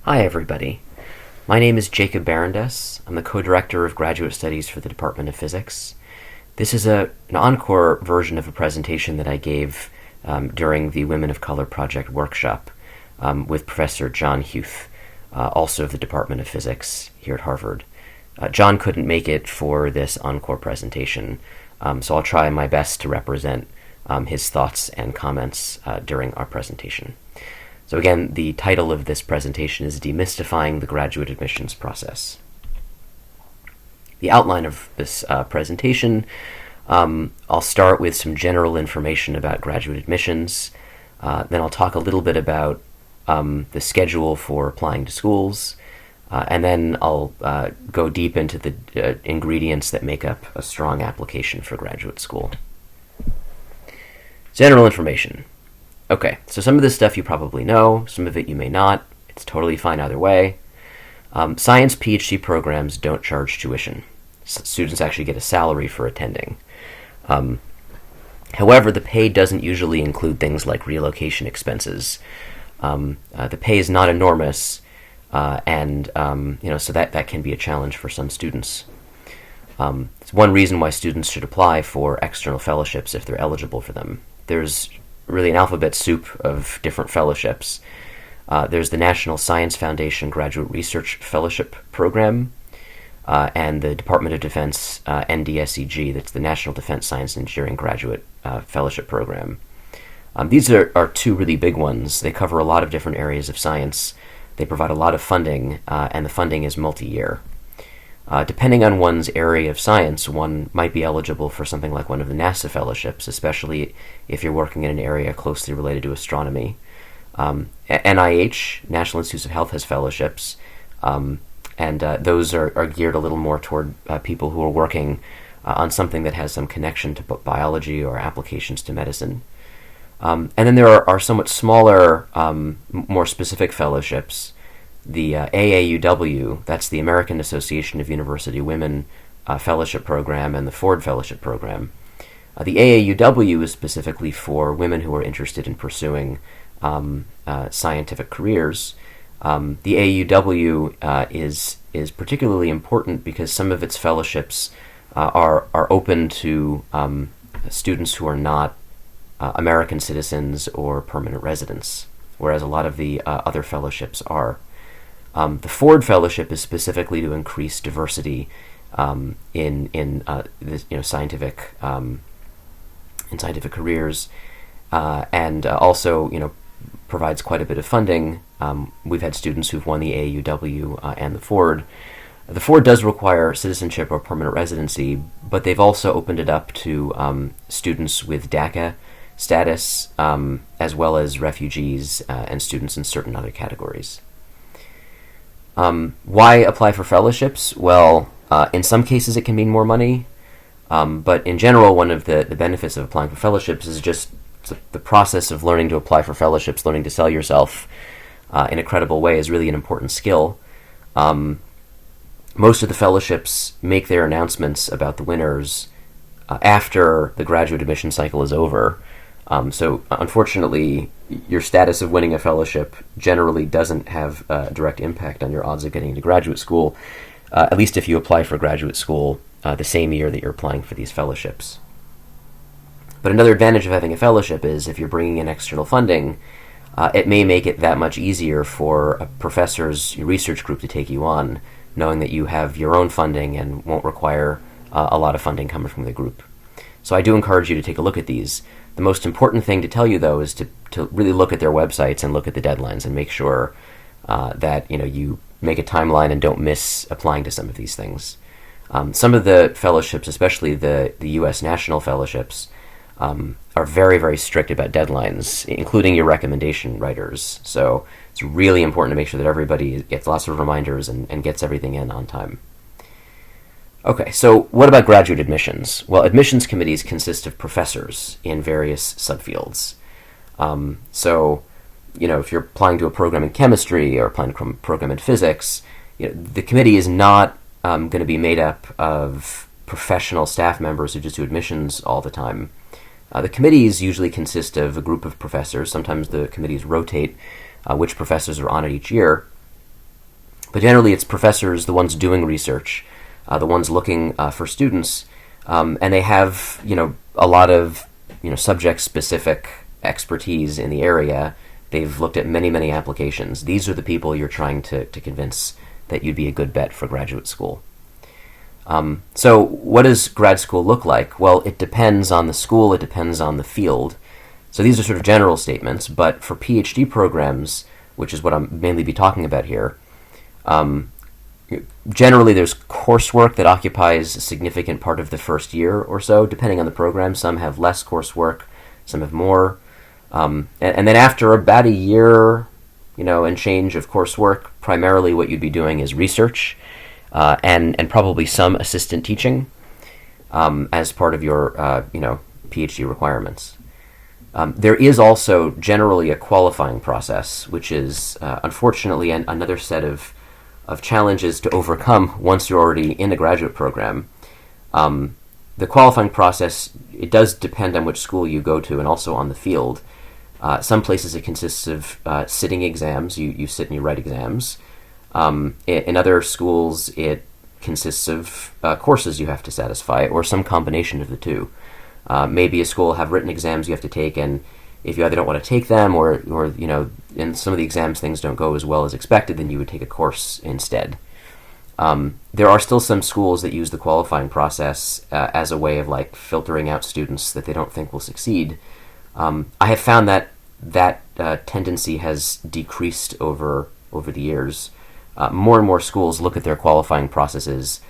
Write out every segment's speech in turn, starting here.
Hi, everybody. My name is Jacob Barandes. I'm the co-director of graduate studies for the Department of Physics. This is an encore version of a presentation that I gave during the Women of Color Project workshop with Professor John Huth, also of the Department of Physics here at Harvard. John couldn't make it for this encore presentation, so I'll try my best to represent his thoughts and comments during our presentation. So again, the title of this presentation is Demystifying the Graduate Admissions Process. The outline of this presentation, I'll start with some general information about graduate admissions, then I'll talk a little bit about the schedule for applying to schools, and then I'll go deep into the ingredients that make up a strong application for graduate school. General information. Okay, so some of this stuff you probably know, some of it you may not. It's totally fine either way. Science PhD programs don't charge tuition. Students actually get a salary for attending. However, the pay doesn't usually include things like relocation expenses. The pay is not enormous, and so that can be a challenge for some students. It's one reason why students should apply for external fellowships if they're eligible for them. There's really an alphabet soup of different fellowships. There's the National Science Foundation Graduate Research Fellowship Program, and the Department of Defense NDSEG, that's the National Defense Science and Engineering Graduate Fellowship Program. These are two really big ones. They cover a lot of different areas of science. They provide a lot of funding, and the funding is multi-year. Depending on one's area of science, one might be eligible for something like one of the NASA fellowships, especially if you're working in an area closely related to astronomy. NIH, National Institutes of Health, has fellowships, and those are geared a little more toward people who are working on something that has some connection to biology or applications to medicine. And then there are somewhat smaller, more specific fellowships. The AAUW, that's the American Association of University Women Fellowship Program, and the Ford Fellowship Program. The AAUW is specifically for women who are interested in pursuing scientific careers. The AAUW is particularly important because some of its fellowships are open to students who are not American citizens or permanent residents, whereas a lot of the other fellowships are. The Ford Fellowship is specifically to increase diversity in scientific careers, and also provides quite a bit of funding. We've had students who've won the AUW and the Ford. The Ford does require citizenship or permanent residency, but they've also opened it up to students with DACA status, as well as refugees and students in certain other categories. Why apply for fellowships? Well, in some cases it can mean more money, but in general, one of the benefits of applying for fellowships is just the process of learning to apply for fellowships, learning to sell yourself in a credible way is really an important skill. Most of the fellowships make their announcements about the winners after the graduate admission cycle is over. So unfortunately, your status of winning a fellowship generally doesn't have a direct impact on your odds of getting into graduate school, at least if you apply for graduate school the same year that you're applying for these fellowships. But another advantage of having a fellowship is if you're bringing in external funding, it may make it that much easier for a professor's research group to take you on, knowing that you have your own funding and won't require a lot of funding coming from the group. So I do encourage you to take a look at these. The most important thing to tell you, though, is to really look at their websites and look at the deadlines and make sure that you make a timeline and don't miss applying to some of these things. Some of the fellowships, especially the U.S. national fellowships, are very, very strict about deadlines, including your recommendation writers. So it's really important to make sure that everybody gets lots of reminders and gets everything in on time. Okay, so what about graduate admissions? Well, admissions committees consist of professors in various subfields. If you're applying to a program in chemistry or applying to a program in physics, the committee is not going to be made up of professional staff members who just do admissions all the time. The committees usually consist of a group of professors. Sometimes the committees rotate which professors are on it each year. But generally, it's professors, the ones doing research, the ones looking for students, and they have a lot of subject-specific expertise in the area. They've looked at many applications. These are the people you're trying to convince that you'd be a good bet for graduate school. So what does grad school look like? Well, it depends on the school, it depends on the field. So these are sort of general statements, but for PhD programs, which is what I'm mainly be talking about here, generally there's coursework that occupies a significant part of the first year or so, depending on the program. Some have less coursework, some have more. And then after about a year, and change of coursework, primarily what you'd be doing is research, and probably some assistant teaching as part of your PhD requirements. There is also generally a qualifying process, which is unfortunately another set of challenges to overcome once you're already in a graduate program. The qualifying process, it does depend on which school you go to and also on the field. Some places it consists of sitting exams. You sit and you write exams. In other schools, it consists of courses you have to satisfy, or some combination of the two. Maybe a school will have written exams you have to take, and if you either don't want to take them, or in some of the exams things don't go as well as expected, then you would take a course instead. There are still some schools that use the qualifying process as a way of filtering out students that they don't think will succeed. I have found that tendency has decreased over the years. More and more schools look at their qualifying processes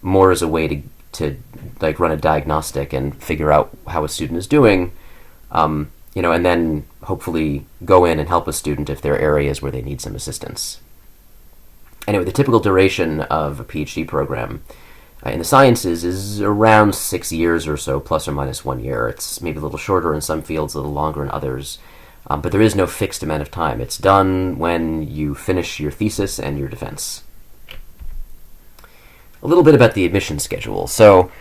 more as a way to run a diagnostic and figure out how a student is doing, and then hopefully go in and help a student if there are areas where they need some assistance. Anyway, the typical duration of a PhD program in the sciences is around 6 years or so, plus or minus 1 year. It's maybe a little shorter in some fields, a little longer in others. But there is no fixed amount of time. It's done when you finish your thesis and your defense. A little bit about the admission schedule. So,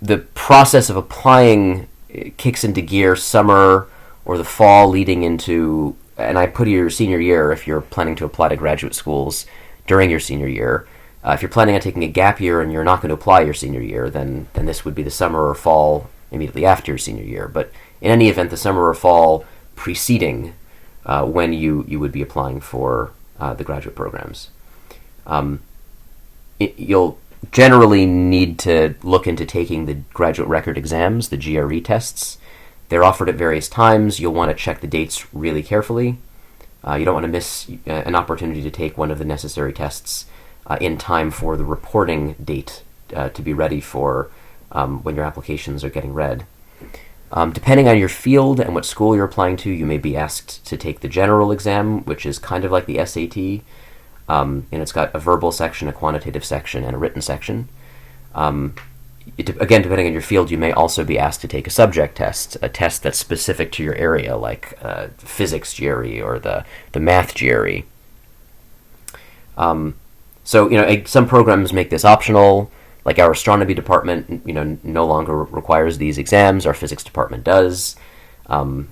the process of applying kicks into gear summer or the fall leading into, and I put your senior year if you're planning to apply to graduate schools during your senior year. If you're planning on taking a gap year and you're not going to apply your senior year, then this would be the summer or fall immediately after your senior year. But in any event, the summer or fall preceding when you would be applying for the graduate programs. You'll generally need to look into taking the graduate record exams, the GRE tests. They're offered at various times. You'll want to check the dates really carefully. You don't want to miss an opportunity to take one of the necessary tests in time for the reporting date to be ready for when your applications are getting read. Depending on your field and what school you're applying to, you may be asked to take the general exam, which is kind of like the SAT. And it's got a verbal section, a quantitative section, and a written section. Again, depending on your field, you may also be asked to take a subject test, a test that's specific to your area, like physics GRE or the math GRE. So, some programs make this optional. Like our astronomy department, no longer requires these exams. Our physics department does. And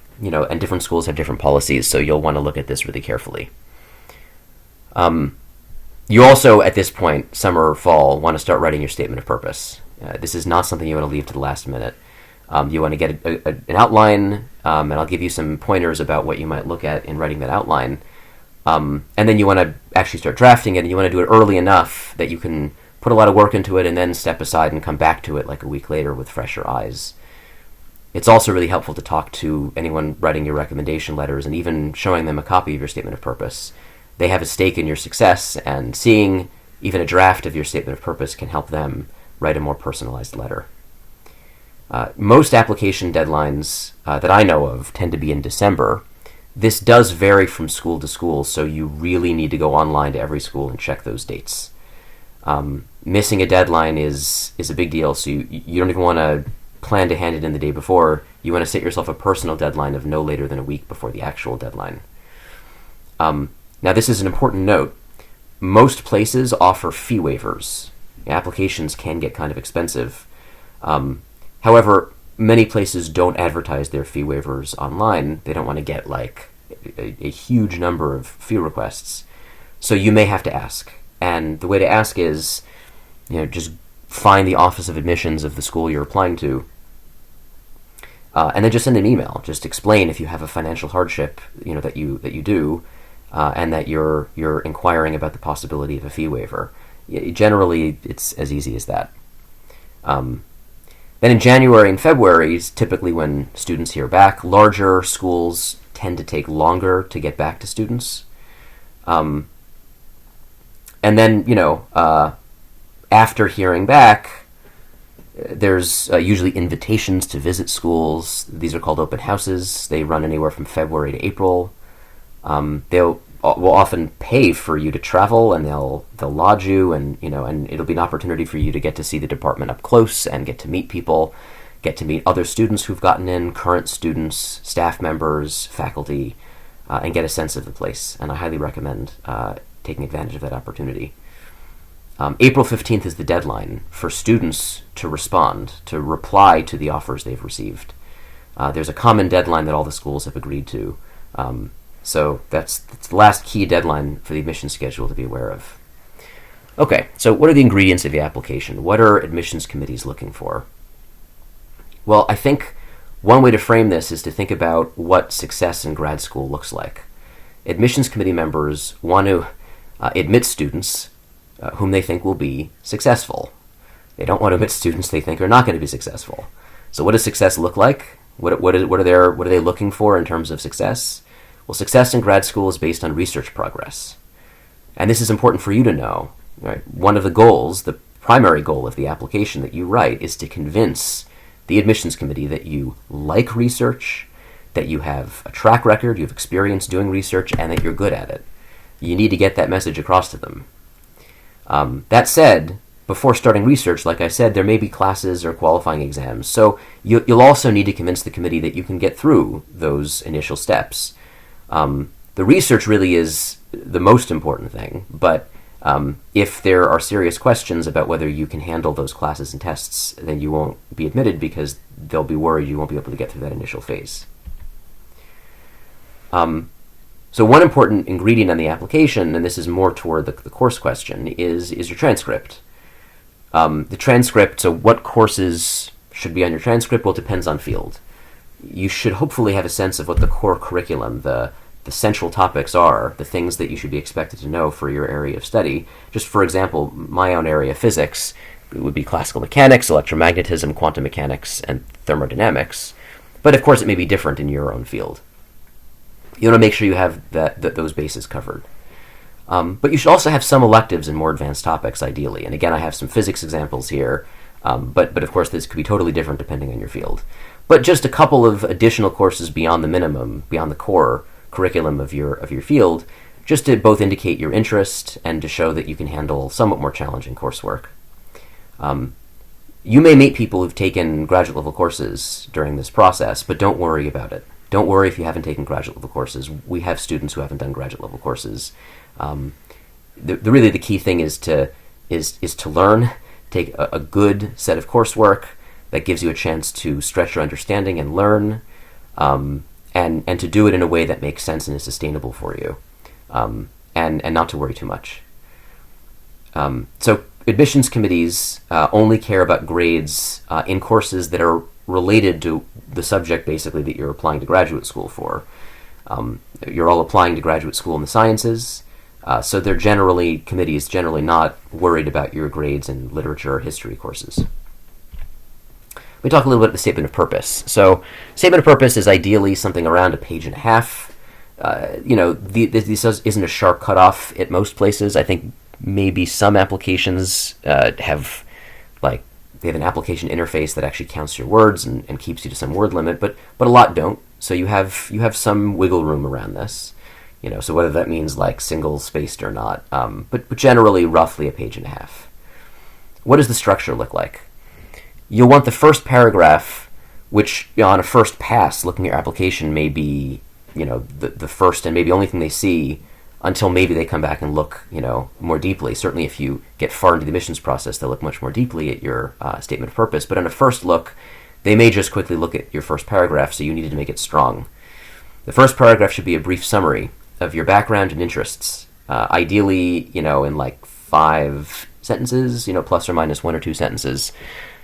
different schools have different policies, so you'll want to look at this really carefully. You also, at this point, summer or fall, want to start writing your statement of purpose. This is not something you want to leave to the last minute. You want to get an outline, and I'll give you some pointers about what you might look at in writing that outline. And then you want to actually start drafting it, and you want to do it early enough that you can put a lot of work into it and then step aside and come back to it like a week later with fresher eyes. It's also really helpful to talk to anyone writing your recommendation letters and even showing them a copy of your statement of purpose. They have a stake in your success, and seeing even a draft of your statement of purpose can help them write a more personalized letter. Most application deadlines that I know of tend to be in December. This does vary from school to school, so you really need to go online to every school and check those dates. Missing a deadline is a big deal, so you don't even want to plan to hand it in the day before. You want to set yourself a personal deadline of no later than a week before the actual deadline. Now, this is an important note. Most places offer fee waivers. Applications can get kind of expensive. However, many places don't advertise their fee waivers online. They don't want to get a huge number of fee requests. So you may have to ask. And the way to ask is, just find the Office of Admissions of the school you're applying to, and then just send an email. Just explain if you have a financial hardship, that you do, and that you're inquiring about the possibility of a fee waiver. Generally, it's as easy as that. Then in January and February is typically when students hear back. Larger schools tend to take longer to get back to students. And then, after hearing back, there's usually invitations to visit schools. These are called open houses. They run anywhere from February to April. Will often pay for you to travel, and they'll lodge you, and it'll be an opportunity for you to get to see the department up close and get to meet people, get to meet other students who've gotten in, current students, staff members, faculty, and get a sense of the place. And I highly recommend taking advantage of that opportunity. April 15th is the deadline for students to respond, to reply to the offers they've received. There's a common deadline that all the schools have agreed to. So that's the last key deadline for the admissions schedule to be aware of. Okay, so what are the ingredients of the application? What are admissions committees looking for? Well, I think one way to frame this is to think about what success in grad school looks like. Admissions committee members want to admit students whom they think will be successful. They don't want to admit students they think are not going to be successful. So what does success look like? What are they looking for in terms of success? Well, success in grad school is based on research progress. And this is important for you to know. Right? One of the goals, the primary goal of the application that you write, is to convince the admissions committee that you like research, that you have a track record, you have experience doing research, and that you're good at it. You need to get that message across to them. That said, before starting research, like I said, there may be classes or qualifying exams. So you'll also need to convince the committee that you can get through those initial steps. The research really is the most important thing, but if there are serious questions about whether you can handle those classes and tests, then you won't be admitted because they'll be worried you won't be able to get through that initial phase. So one important ingredient on the application, and this is more toward the course question, is your transcript. The transcript, so what courses should be on your transcript? Well, it depends on field. You should hopefully have a sense of what the core curriculum, the central topics are, the things that you should be expected to know for your area of study. Just for example, my own area, physics, it would be classical mechanics, electromagnetism, quantum mechanics, and thermodynamics. But of course it may be different in your own field. You want to make sure you have those bases covered. But you should also have some electives in more advanced topics, ideally. And again, I have some physics examples here, but of course this could be totally different depending on your field. But just a couple of additional courses beyond the minimum, beyond the core curriculum of your field, just to both indicate your interest and to show that you can handle somewhat more challenging coursework. You may meet people who've taken graduate level courses during this process, but don't worry about it. Don't worry if you haven't taken graduate level courses. We have students who haven't done graduate level courses. Really the key thing is to learn, take a good set of coursework that gives you a chance to stretch your understanding and learn, and to do it in a way that makes sense and is sustainable for you, and not to worry too much. So admissions committees only care about grades in courses that are related to the subject, basically, that you're applying to graduate school for. You're all applying to graduate school in the sciences, so committees generally not worried about your grades in literature or history courses. We talk a little bit about the statement of purpose. So, statement of purpose is ideally something around a page and a half. This isn't a sharp cutoff at most places. I think maybe some applications have an application interface that actually counts your words and keeps you to some word limit, but a lot don't. So you have some wiggle room around this. So whether that means like single spaced or not, but generally roughly a page and a half. What does the structure look like? You'll want the first paragraph, which on a first pass looking at your application may be the first and maybe only thing they see until maybe they come back and look more deeply. Certainly if you get far into the admissions process, they'll look much more deeply at your statement of purpose. But on a first look, they may just quickly look at your first paragraph, so you needed to make it strong. The first paragraph should be a brief summary of your background and interests, ideally, in like 5 sentences, plus or minus 1 or 2 sentences.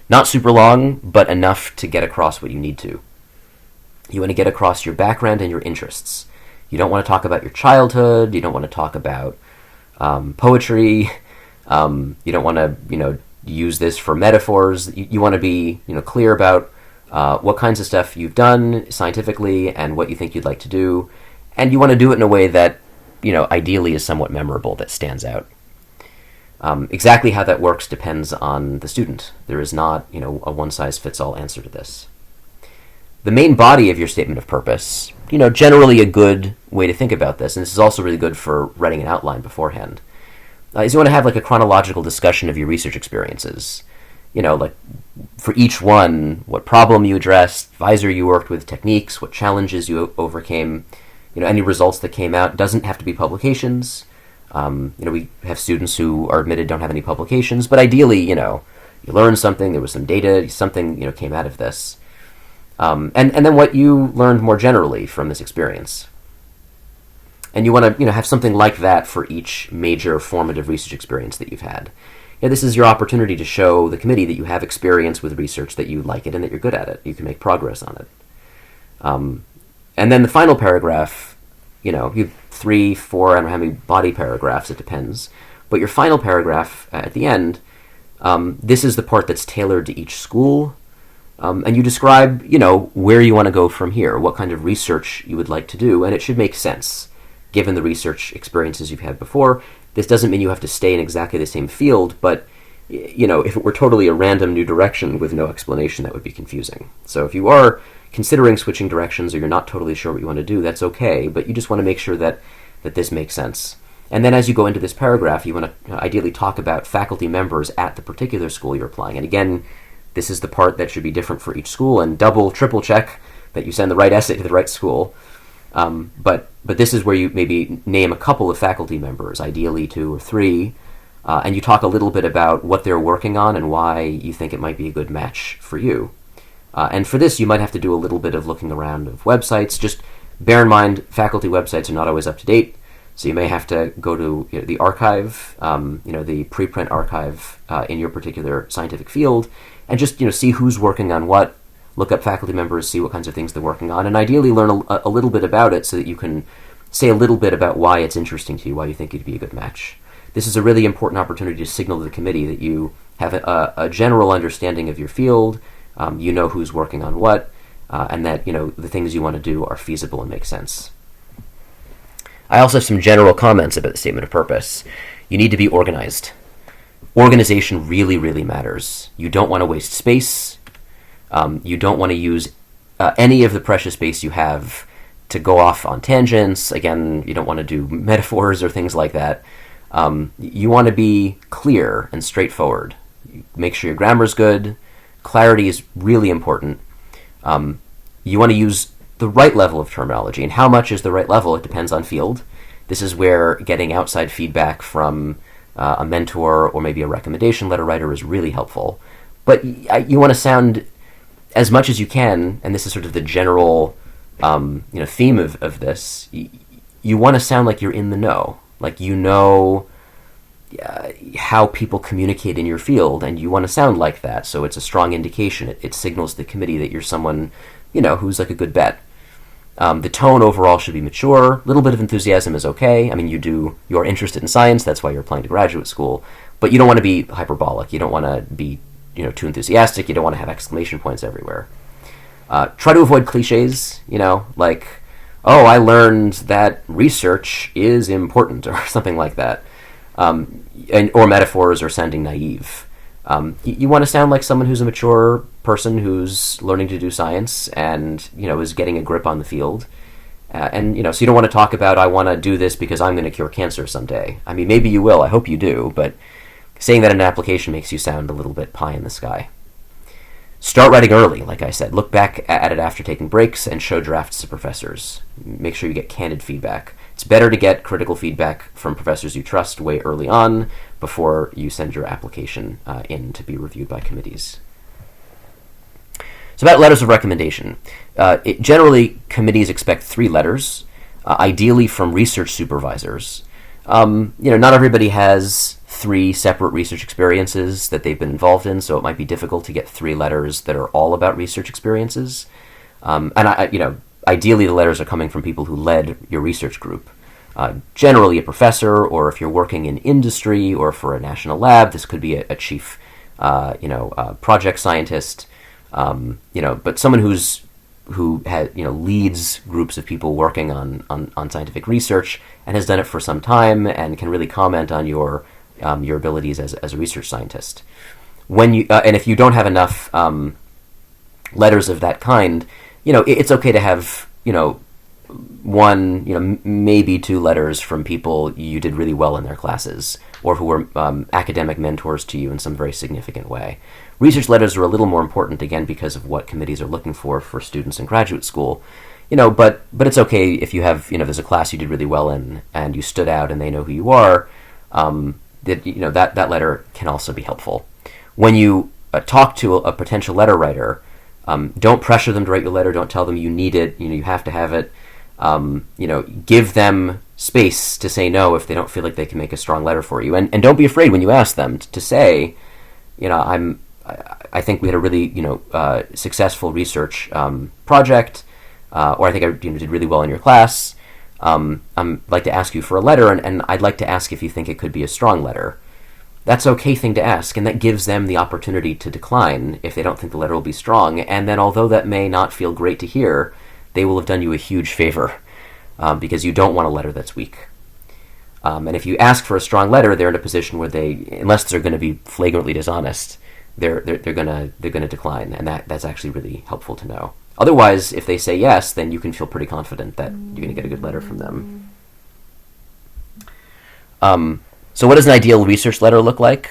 Not super long, but enough to get across what you need to. You want to get across your background and your interests. You don't want to talk about your childhood. You don't want to talk about poetry. You don't want to, use this for metaphors. You want to be, clear about what kinds of stuff you've done scientifically and what you think you'd like to do. And you want to do it in a way that, ideally is somewhat memorable, that stands out. Exactly how that works depends on the student. There is not, a one-size-fits-all answer to this. The main body of your statement of purpose, generally a good way to think about this, and this is also really good for writing an outline beforehand, is you want to have like a chronological discussion of your research experiences. Like for each one, what problem you addressed, advisor you worked with, techniques, what challenges you overcame, any results that came out. Doesn't have to be publications. We have students who are admitted don't have any publications, but ideally, you learned something, there was some data, something, came out of this. And then what you learned more generally from this experience. And you want to, have something like that for each major formative research experience that you've had. This is your opportunity to show the committee that you have experience with research, that you like it, and that you're good at it. You can make progress on it. And then the final paragraph, you have 3, 4, I don't know how many body paragraphs, it depends. But your final paragraph at the end, this is the part that's tailored to each school. And you describe, where you want to go from here, what kind of research you would like to do, and it should make sense, given the research experiences you've had before. This doesn't mean you have to stay in exactly the same field, but, if it were totally a random new direction with no explanation, that would be confusing. So if you are considering switching directions or you're not totally sure what you want to do, that's okay, but you just want to make sure that this makes sense. And then as you go into this paragraph, you want to ideally talk about faculty members at the particular school you're applying. And again, this is the part that should be different for each school, and double, triple check that you send the right essay to the right school. But this is where you maybe name a couple of faculty members, ideally 2 or 3, and you talk a little bit about what they're working on and why you think it might be a good match for you. And for this, you might have to do a little bit of looking around of websites. Just bear in mind, faculty websites are not always up to date, so you may have to go to the archive, the preprint archive in your particular scientific field, and just see who's working on what, look up faculty members, see what kinds of things they're working on, and ideally learn a little bit about it so that you can say a little bit about why it's interesting to you, why you think it'd be a good match. This is a really important opportunity to signal to the committee that you have a general understanding of your field, who's working on what, and that the things you want to do are feasible and make sense. I also have some general comments about the statement of purpose. You need to be organized. Organization really, really matters. You don't want to waste space. You don't want to use any of the precious space you have to go off on tangents. Again, you don't want to do metaphors or things like that. You want to be clear and straightforward. Make sure your grammar's good. Clarity is really important. You want to use the right level of terminology. And how much is the right level? It depends on field. This is where getting outside feedback from a mentor or maybe a recommendation letter writer is really helpful. But you want to sound as much as you can, and this is sort of the general theme of this. You want to sound like you're in the know, like how people communicate in your field, and you want to sound like that. So it's a strong indication. It signals to the committee that you're someone who's like a good bet. The tone overall should be mature. A little bit of enthusiasm is okay. I mean, you're interested in science. That's why you're applying to graduate school. But you don't want to be hyperbolic. You don't want to be too enthusiastic. You don't want to have exclamation points everywhere. Try to avoid cliches, like, oh, I learned that research is important, or something like that, or metaphors, or sounding naive. You want to sound like someone who's a mature person who's learning to do science and, is getting a grip on the field. So you don't want to talk about, I want to do this because I'm going to cure cancer someday. I mean, maybe you will. I hope you do. But saying that in an application makes you sound a little bit pie in the sky. Start writing early, like I said. Look back at it after taking breaks and show drafts to professors. Make sure you get candid feedback. It's better to get critical feedback from professors you trust way early on before you send your application in to be reviewed by committees. So about letters of recommendation. Generally, committees expect 3 letters, ideally from research supervisors. Not everybody has 3 separate research experiences that they've been involved in, so it might be difficult to get 3 letters that are all about research experiences. Ideally, the letters are coming from people who led your research group. Generally, a professor, or if you're working in industry or for a national lab, this could be a chief, project scientist. But someone who leads groups of people working on scientific research and has done it for some time and can really comment on your abilities as a research scientist. And if you don't have enough letters of that kind, it's okay to have 1, maybe 2 letters from people you did really well in their classes, or who were academic mentors to you in some very significant way. Research letters are a little more important, again, because of what committees are looking for students in graduate school. But it's okay if you have, there's a class you did really well in and you stood out and they know who you are. That letter can also be helpful. When you talk to a potential letter writer, don't pressure them to write your letter. Don't tell them you need it. You have to have it. Give them space to say no if they don't feel like they can make a strong letter for you. And don't be afraid when you ask them to say, I think we had a really successful research project, or I think I did really well in your class. I'd like to ask you for a letter, and I'd like to ask if you think it could be a strong letter. That's an okay thing to ask, and that gives them the opportunity to decline if they don't think the letter will be strong. And then, although that may not feel great to hear, they will have done you a huge favor, because you don't want a letter that's weak. And if you ask for a strong letter, they're in a position where unless they're going to be flagrantly dishonest, they're going to decline, and that's actually really helpful to know. Otherwise, if they say yes, then you can feel pretty confident that you're going to get a good letter from them. So what does an ideal research letter look like?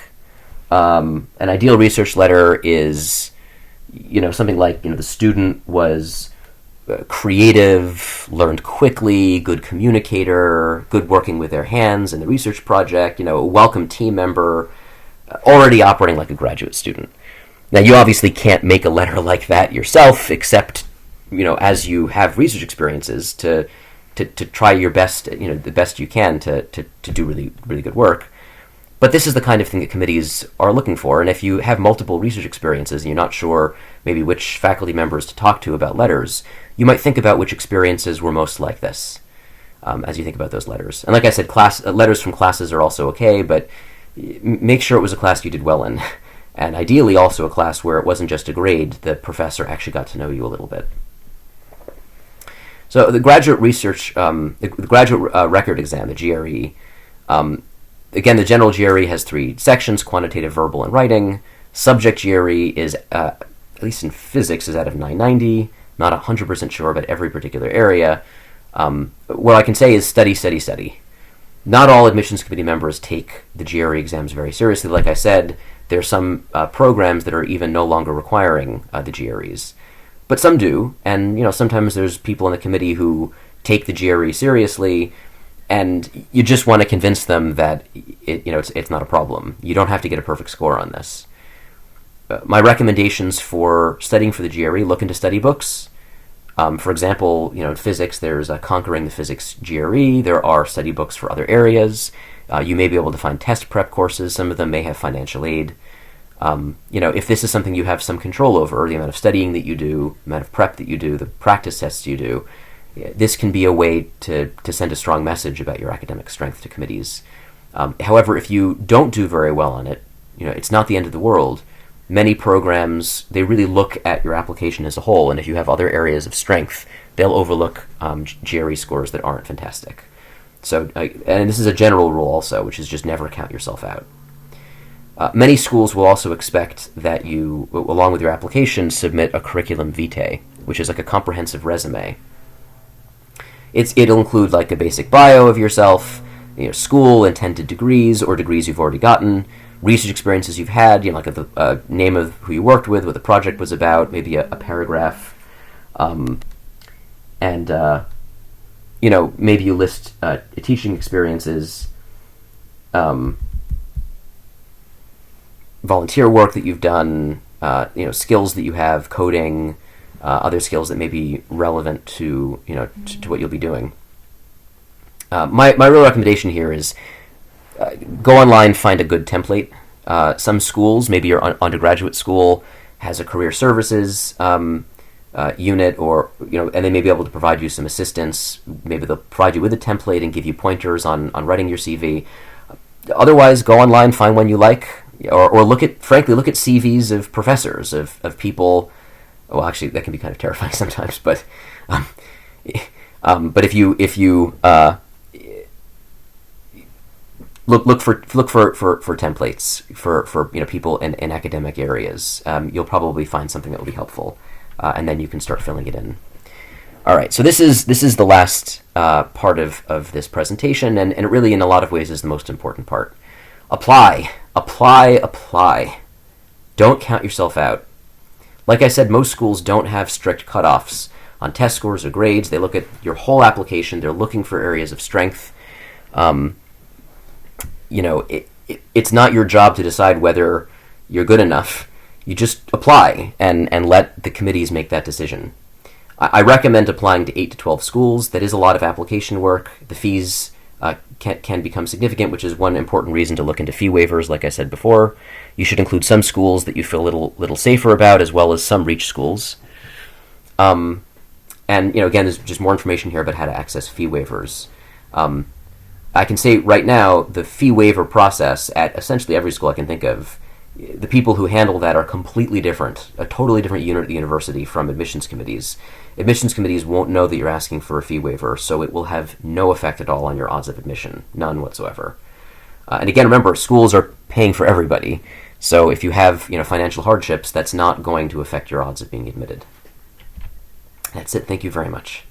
An ideal research letter is, something like, the student was creative, learned quickly, good communicator, good working with their hands in the research project, a welcome team member, already operating like a graduate student. Now, you obviously can't make a letter like that yourself, except, as you have research experiences, to try your best, the best you can to do really, really good work. But this is the kind of thing that committees are looking for, and if you have multiple research experiences and you're not sure maybe which faculty members to talk to about letters, you might think about which experiences were most like this as you think about those letters. And like I said, letters from classes are also okay, but make sure it was a class you did well in, and ideally also a class where it wasn't just a grade, the professor actually got to know you a little bit. So the graduate research, the graduate record exam, the GRE, again, the general GRE has 3 sections: quantitative, verbal, and writing. Subject GRE is, at least in physics, is out of 990. Not 100% sure about every particular area. What I can say is study, study, study. Not all admissions committee members take the GRE exams very seriously. Like I said, there are some programs that are even no longer requiring the GREs. But some do, and sometimes there's people in the committee who take the GRE seriously, and you just want to convince them that it's not a problem. You don't have to get a perfect score on this. My recommendations for studying for the GRE: look into study books. For example, in physics, there's Conquering the Physics GRE. There are study books for other areas. You may be able to find test prep courses. Some of them may have financial aid. If this is something you have some control over, the amount of studying that you do, the amount of prep that you do, the practice tests you do, this can be a way to send a strong message about your academic strength to committees. However, if you don't do very well on it, it's not the end of the world. Many programs, they really look at your application as a whole, and if you have other areas of strength, they'll overlook GRE scores that aren't fantastic. So, and this is a general rule also, which is just never count yourself out. Many schools will also expect that you, along with your application, submit a curriculum vitae, which is like a comprehensive resume. It'll include like a basic bio of yourself, school, intended degrees or degrees you've already gotten, research experiences you've had, like the name of who you worked with, what the project was about, maybe a paragraph, and maybe you list teaching experiences, volunteer work that you've done, skills that you have, coding, other skills that may be relevant to to what you'll be doing. My real recommendation here is go online, find a good template. Some schools, maybe your undergraduate school, has a career services unit, or and they may be able to provide you some assistance. Maybe they'll provide you with a template and give you pointers on writing your CV. Otherwise, go online, find one you like, or look at CVs of professors, of people. Well, actually, that can be kind of terrifying sometimes. But if you look for templates for people in academic areas, you'll probably find something that will be helpful, and then you can start filling it in. All right, so this is the last part of this presentation, and it really, in a lot of ways, is the most important part. Apply. Don't count yourself out. Like I said, most schools don't have strict cutoffs on test scores or grades. They look at your whole application. They're looking for areas of strength. It's not your job to decide whether you're good enough. You just apply and let the committees make that decision. I recommend applying to 8 to 12 schools. That is a lot of application work. The fees can become significant, which is one important reason to look into fee waivers. Like I said before, you should include some schools that you feel a little safer about, as well as some reach schools. And again, there's just more information here about how to access fee waivers. I can say right now, the fee waiver process at essentially every school I can think of, the people who handle that are completely different, a totally different unit at the university from admissions committees. Admissions committees won't know that you're asking for a fee waiver, so it will have no effect at all on your odds of admission, none whatsoever. And again, remember, schools are paying for everybody, so if you have financial hardships, that's not going to affect your odds of being admitted. That's it. Thank you very much.